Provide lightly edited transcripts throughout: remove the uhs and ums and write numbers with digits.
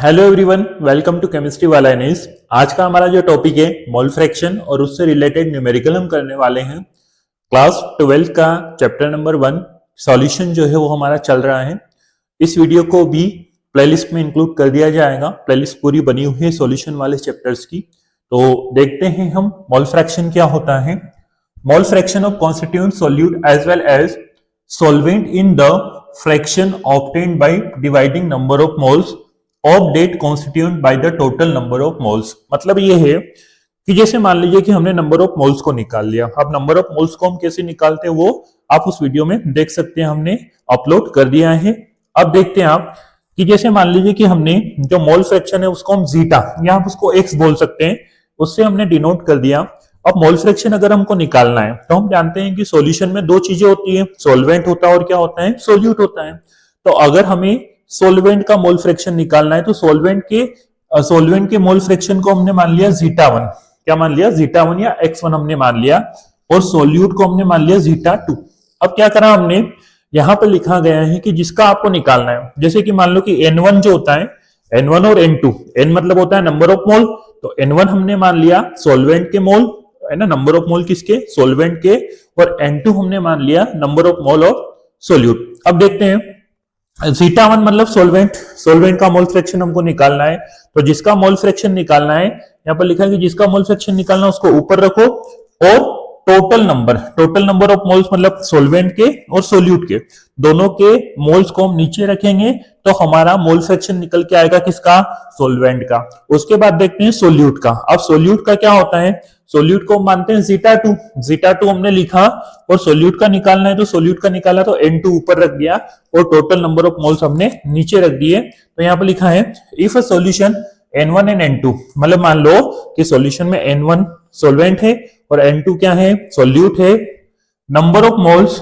Hello everyone, welcome to chemistry वाला NS. आज का हमारा जो टॉपिक है मोल फ्रैक्शन और उससे रिलेटेड न्यूमेरिकल हम करने वाले हैं। क्लास 12 का चैप्टर नंबर 1 सॉल्यूशन जो है वो हमारा चल रहा है। इस वीडियो को भी प्लेलिस्ट में इंक्लूड कर दिया जाएगा। प्लेलिस्ट पूरी बनी हुई है सॉल्यूशन वाले चैप्टर्स की। तो देखते हैं हम मोल फ्रैक्शन क्या होता है। Mole fraction of constituent solute as well as solvent in the fraction obtained by dividing number of moles of that constituent by the total number of moles। मतलब ये है कि जैसे मान लीजिए कि हमने नंबर ऑफ मोल्स को निकाल लिया। अब नंबर ऑफ मोल्स को हम कैसे निकालते हैं वो आप उस वीडियो में देख सकते हैं, हमने अपलोड कर दिया है। अब देखते हैं आप कि जैसे मान लीजिए कि हमने जो मोल फ्रैक्शन है उसको हम जीटा या आप उसको एक्स बोल सकते हैं, उससे हमने डिनोट कर दिया। अब मोल फ्रैक्शन अगर हमको निकालना है तो हम जानते हैं कि सॉल्यूशन में दो चीजें होती है, सॉल्वेंट होता है और क्या होता है, सोल्यूट होता है। तो अगर हमें सॉल्वेंट का मोल फ्रैक्शन निकालना है तो सॉल्वेंट के मोल फ्रैक्शन को हमने मान लिया जीटा वन। क्या मान लिया? जीटा वन या एक्स वन हमने मान लिया, और सोल्यूट को हमने मान लिया जीटा टू। अब क्या करा हमने, यहां पर लिखा गया है कि जिसका आपको निकालना है, जैसे कि मान लो कि N1 जो होता है, N1 और N2, N मतलब होता है नंबर ऑफ मोल, तो N1 हमने मान लिया सॉल्वेंट के मोल है ना, नंबर ऑफ मोल किसके, सॉल्वेंट के, और N2 हमने मान लिया number of mole of solute. अब देखते हैं जीटा वन मतलब सॉल्वेंट का मोल फ्रैक्शन हमको निकालना है। तो जिसका मोल फ्रैक्शन निकालना है, यहां पर लिखा है कि जिसका मोल फ्रैक्शन निकालना है उसको ऊपर रखो, और टोटल नंबर ऑफ मोल्स मतलब सॉल्वेंट के और सोल्यूट के दोनों के मोल्स को हम नीचे रखेंगे, तो हमारा मोल फ्रैक्शन निकल के आएगा किसका, सॉल्वेंट का। उसके बाद देखते हैं सोल्यूट का। अब सोल्यूट का क्या होता है, सोल्यूट को हम मानते हैं जीटा टू हमने लिखा, और सोल्यूट का निकालना है तो सोल्यूट का निकाला तो N2 ऊपर रख दिया, और टोटल नंबर ऑफ मोल्स हमने नीचे रख दिए। तो यहां पर लिखा है if a solution N1 and N2, मतलब मान लो कि सॉल्यूशन में N1 सॉल्वेंट है और N2 क्या है, सोल्यूट है। Number of moles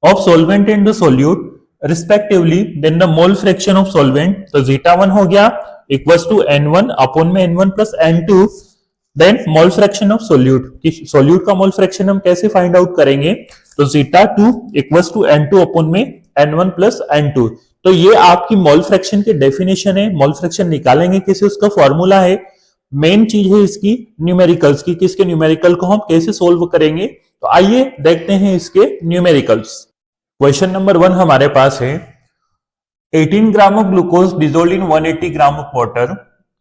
of solvent and the solute respectively, then the mole fraction of solvent, तो जीटा वन हो गया इक्वल्स टू N1 अपॉन में N1 plus N2, then mole fraction of solute. Solute का mole fraction हम कैसे find out करेंगे, तो zeta two equals to N2 upon में N1 प्लस N2। तो ये आपकी मोल फ्रैक्शन की डेफिनेशन है। मोल फ्रैक्शन निकालेंगे कैसे, उसका फॉर्मूला है। मेन चीज है इसकी न्यूमेरिकल्स की, किसके न्यूमेरिकल को हम कैसे सोल्व करेंगे। तो आइए देखते हैं इसके न्यूमेरिकल्स। क्वेश्चन नंबर 1 हमारे पास है 18 gram of glucose dissolved in 180 gram of water,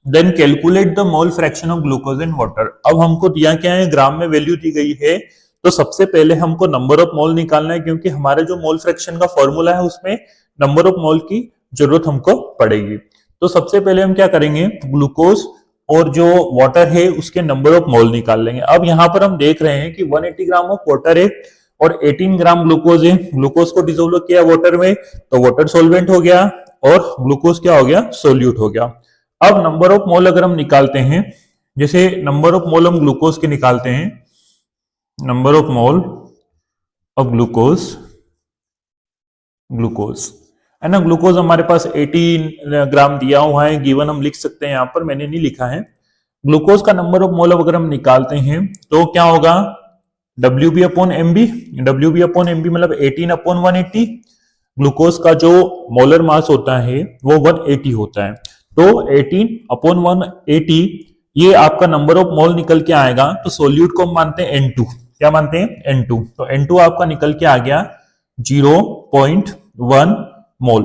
then calculate the mole fraction of glucose in water. अब हमको दिया क्या है, ग्राम में वैल्यू दी गई है, तो सबसे पहले हमको नंबर ऑफ मोल निकालना है, क्योंकि हमारे जो मोल फ्रैक्शन का फॉर्मूला है उसमें नंबर ऑफ मोल की जरूरत हमको पड़ेगी। तो सबसे पहले हम क्या करेंगे, ग्लूकोज और जो वाटर है उसके नंबर ऑफ मोल निकाल लेंगे। अब यहां पर हम देख रहे हैं कि 180 ग्राम ऑफ वाटर है और 18 ग्राम ग्लूकोज है। ग्लूकोज को डिसोल्व किया वाटर में, तो वाटर सॉल्वेंट हो गया और ग्लूकोज क्या हो गया, सोल्यूट हो गया। अब नंबर ऑफ मोल अगर हम निकालते हैं, जैसे नंबर ऑफ मोल हम ग्लूकोज के निकालते हैं, number of mole of glucose है ना, ग्लूकोज हमारे पास 18 ग्राम दिया हुआ है, गिवन हम लिख सकते हैं, यहां पर मैंने नहीं लिखा है। ग्लूकोज का नंबर ऑफ मोल अगर हम निकालते हैं तो क्या होगा, WB upon MB, WB upon MB मतलब 18 अपॉन 180। ग्लूकोज का जो मोलर मास होता है वो 180 होता है, तो 18 अपॉन 180 ये आपका नंबर ऑफ मोल निकल के आएगा। तो सोल्यूट को हम मानते हैं N2, क्या मानते हैं, N2। तो N2 आपका निकल के आ गया 0.1 मोल।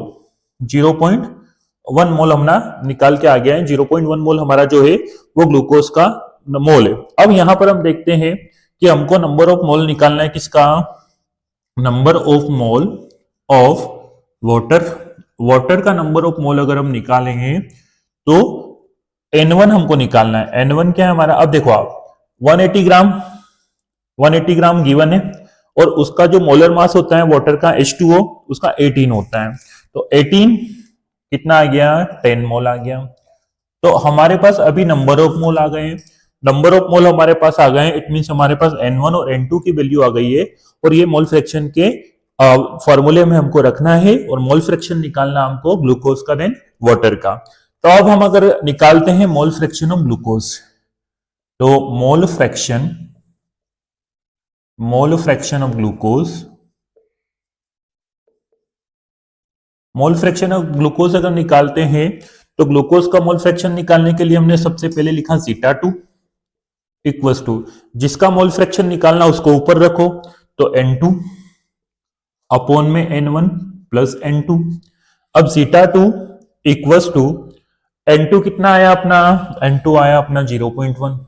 0.1 मोल हमारा निकाल के आ गया है। 0.1 मोल हमारा जो है वो ग्लूकोज का मोल है। अब यहां पर हम देखते हैं कि हमको नंबर ऑफ मोल निकालना है किसका, number of mole of water. Water का नंबर ऑफ मोल अगर हम निकालेंगे तो N1 हमको निकालना है। N1 क्या है हमारा, अब देखो आप 180 ग्राम गिवन है, और उसका जो मोलर मास होता है वाटर का H2O उसका 18 होता है, तो 18 कितना आ गया, 10 मोल आ गया। तो हमारे पास अभी नंबर ऑफ मोल आ गए हैं। नंबर ऑफ मोल हमारे पास आ गए, इट मींस हमारे पास N1 और N2 की वैल्यू आ गई है, और ये मोल फ्रैक्शन के फॉर्मूले में हमको रखना है, और मोल फ्रैक्शन निकालना हमको ग्लूकोज का देन वाटर का। तो अब हम अगर निकालते हैं मोल फ्रैक्शन ऑफ ग्लूकोज, तो मोल फ्रैक्शन ऑफ ग्लूकोज अगर निकालते हैं तो ग्लूकोज का मोल फ्रैक्शन निकालने के लिए हमने सबसे पहले लिखा जीटा 2 इक्वल्स टू, जिसका मोल फ्रैक्शन निकालना उसको ऊपर रखो, तो N2 अपॉन में N1 प्लस N2। अब जीटा 2 इक्वल्स टू N2 कितना आया अपना, N2 आया अपना 0.1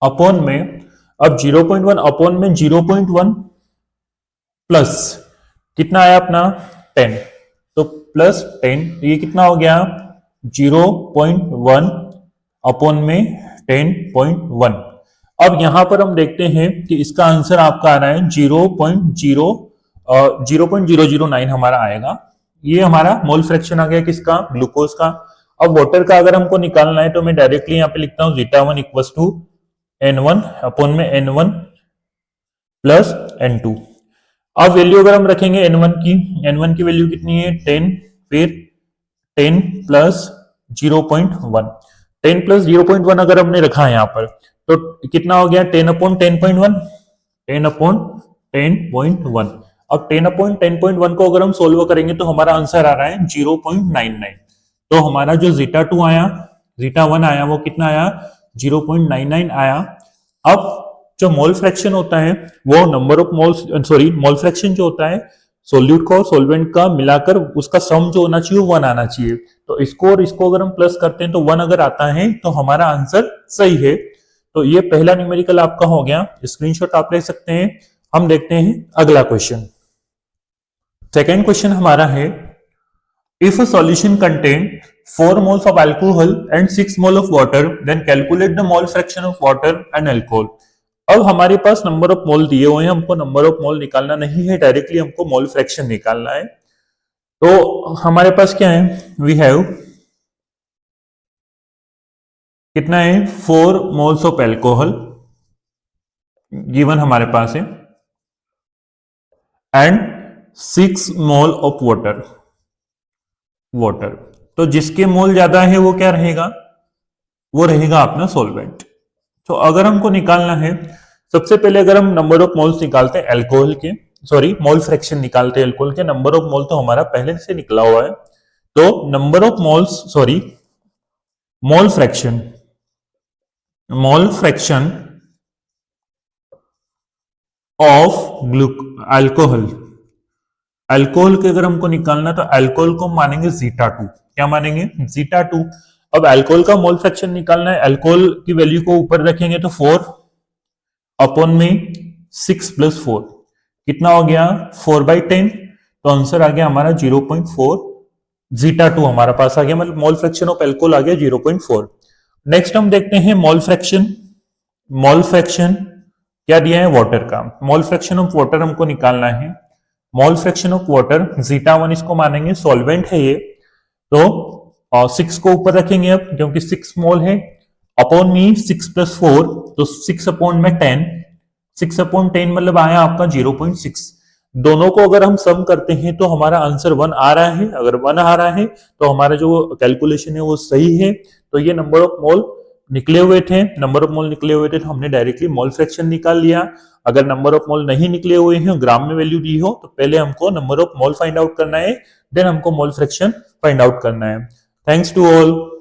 अपॉन में, अब 0.1 अपॉन में 0.1 प्लस कितना आया अपना 10, तो प्लस 10, ये कितना हो गया 0.1 अपॉन में 10.1। अब यहां पर हम देखते हैं कि इसका आंसर आपका आ रहा है 0.009 हमारा आएगा। ये हमारा मोल फ्रैक्शन आ गया किसका, ग्लूकोज का। अब वाटर का अगर हमको निकालना है तो मैं डायरेक्टली यहां पे लिखता हूं zeta 1 equals to N1 upon में N1 प्लस N2। अब वैल्यू अगर हम रखेंगे N1 की वैल्यू कितनी है 10, फिर 10 प्लस 0.1, 10 प्लस 0.1 अगर हमने रखा है यहाँ पर तो कितना हो गया 10 अपॉन 10.1, 10 अपॉन 10.1। अब 10 अपॉन 10.1 को अगर हम सोल्व करेंगे तो हमारा आंसर आ रहा है 0.99। तो हमारा जो जीटा 2 आया, जीटा 1 आया, वो कितना आया 0.99 आया। अब जो मोल फ्रैक्शन होता है वो number of moles, sorry mole fraction जो होता है सोल्यूट का और सोलवेंट का मिलाकर उसका सम जो होना चाहिए 1 आना चाहिए। तो इसको और इसको अगर हम प्लस करते हैं तो 1 अगर आता है तो हमारा आंसर सही है। तो ये पहला न्यूमेरिकल आपका हो गया, स्क्रीनशॉट आप ले सकते हैं। हम देखते हैं अगला क्वेश्चन। सेकेंड क्वेश्चन हमारा है, if a solution contain 4 moles of alcohol and 6 mole of water, then calculate the mole fraction of water and alcohol। अब हमारे पास नंबर ऑफ मोल दिए हुए हैं, हमको नंबर ऑफ मोल निकालना नहीं है, डायरेक्टली हमको मोल फ्रैक्शन निकालना है। तो हमारे पास क्या है, वी हैव कितना है 4 moles ऑफ एल्कोहल गिवन हमारे पास है एंड 6 मोल ऑफ वाटर। तो जिसके मोल ज्यादा है वो क्या रहेगा, वो रहेगा अपना सॉल्वेंट। तो अगर हमको निकालना है, सबसे पहले अगर हम नंबर ऑफ मोल्स निकालते हैं एल्कोहल के, सॉरी मोल फ्रैक्शन निकालते हैं एल्कोहल के, नंबर ऑफ मोल तो हमारा पहले से निकला हुआ है। तो number of moles, sorry mole fraction of alcohol, alcohol के अगर हमको निकालना तो अल्कोहल को मानेंगे जीटा 2। क्या मानेंगे, जीटा 2। अब अल्कोहल का मोल फ्रैक्शन निकालना है, अल्कोहल की वैल्यू को ऊपर रखेंगे तो 4 अपॉन में 6 प्लस 4 कितना हो गया 4/10। तो आंसर आ गया हमारा 0.4, जीटा 2 हमारा पास आ गया, मतलब मोल फ्रैक्शन ऑफ अल्कोहल आ गया 0.4। नेक्स्ट हम देखते हैं मोल फ्रैक्शन क्या दिया है वाटर का। मोल फ्रैक्शन ऑफ वाटर हमको निकालना है। Mole fraction of water zeta 1 इसको मानेंगे सॉल्वेंट है ये, तो 6 को ऊपर रखेंगे अब क्योंकि 6 मोल है, अपॉन में 6 प्लस 4 तो 6 अपॉन में 10, 6 अपॉन 10 मतलब आया आपका 0.6। दोनों को अगर हम सम करते हैं तो हमारा आंसर 1 आ रहा है। अगर 1 आ रहा है तो हमारा जो कैलकुलेशन है वो सही है। तो ये नंबर ऑफ मोल निकले हुए थे, तो हमने डायरेक्टली मोल फ्रैक्शन निकाल लिया। अगर नंबर ऑफ मोल नहीं निकले हुए हैं, ग्राम में वैल्यू दी हो, तो पहले हमको number of mole find out करना है, देन हमको मोल फ्रैक्शन फाइंड आउट करना है। Thanks to all.